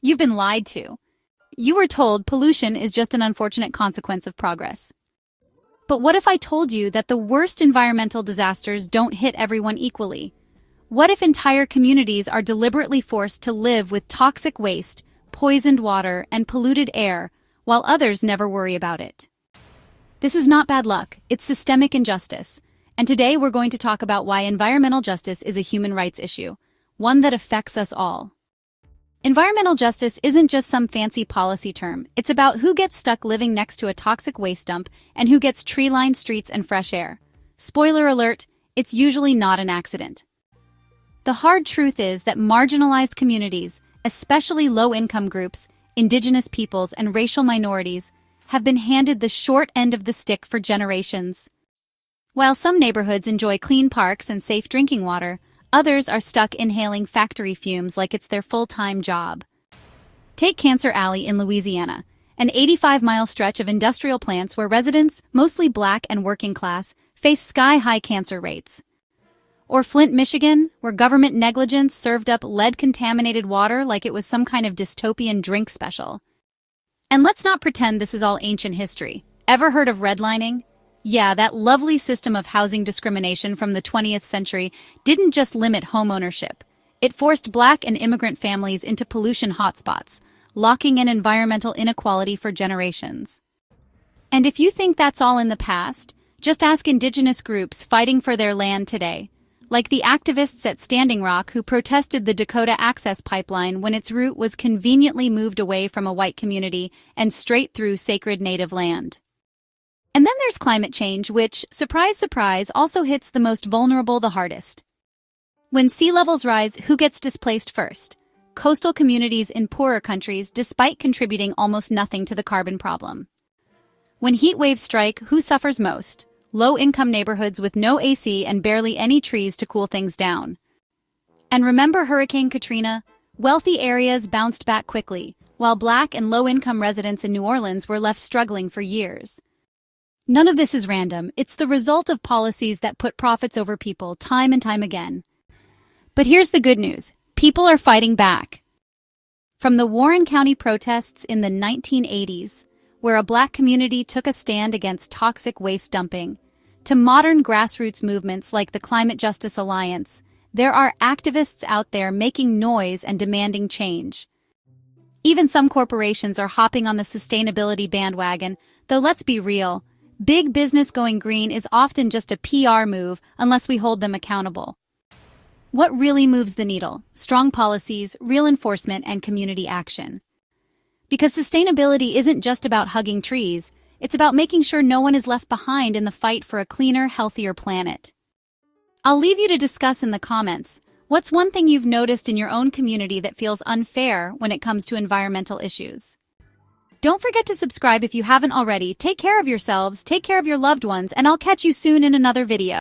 You've been lied to. You were told pollution is just an unfortunate consequence of progress. But what if I told you that the worst environmental disasters don't hit everyone equally? What if entire communities are deliberately forced to live with toxic waste, poisoned water, and polluted air, while others never worry about it? This is not bad luck, it's systemic injustice. And today we're going to talk about why environmental justice is a human rights issue, one that affects us all. Environmental justice isn't just some fancy policy term. It's about who gets stuck living next to a toxic waste dump and who gets tree-lined streets and fresh air. Spoiler alert, it's usually not an accident. The hard truth is that marginalized communities, especially low-income groups, indigenous peoples, and racial minorities, have been handed the short end of the stick for generations. While some neighborhoods enjoy clean parks and safe drinking water, others are stuck inhaling factory fumes like it's their full-time job. Take Cancer Alley in Louisiana, an 85-mile stretch of industrial plants where residents, mostly black and working class, face sky-high cancer rates. Or Flint, Michigan, where government negligence served up lead-contaminated water like it was some kind of dystopian drink special. And let's not pretend this is all ancient history. Ever heard of redlining? Yeah, that lovely system of housing discrimination from the 20th century didn't just limit homeownership. It forced Black and immigrant families into pollution hotspots, locking in environmental inequality for generations. And if you think that's all in the past, just ask indigenous groups fighting for their land today, like the activists at Standing Rock who protested the Dakota Access Pipeline when its route was conveniently moved away from a white community and straight through sacred native land. And then there's climate change, which, surprise, surprise, also hits the most vulnerable the hardest. When sea levels rise, who gets displaced first? Coastal communities in poorer countries, despite contributing almost nothing to the carbon problem. When heat waves strike, who suffers most? Low-income neighborhoods with no AC and barely any trees to cool things down. And remember Hurricane Katrina? Wealthy areas bounced back quickly, while Black and low-income residents in New Orleans were left struggling for years. None of this is random. It's the result of policies that put profits over people time and time again. But here's the good news. People are fighting back. From the Warren County protests in the 1980s, where a Black community took a stand against toxic waste dumping, to modern grassroots movements like the Climate Justice Alliance, there are activists out there making noise and demanding change. Even some corporations are hopping on the sustainability bandwagon, though let's be real, big business going green is often just a PR move unless we hold them accountable. What really moves the needle? Strong policies, real enforcement, and community action. Because sustainability isn't just about hugging trees, it's about making sure no one is left behind in the fight for a cleaner, healthier planet. I'll leave you to discuss in the comments, what's one thing you've noticed in your own community that feels unfair when it comes to environmental issues? Don't forget to subscribe if you haven't already. Take care of yourselves, take care of your loved ones, and I'll catch you soon in another video.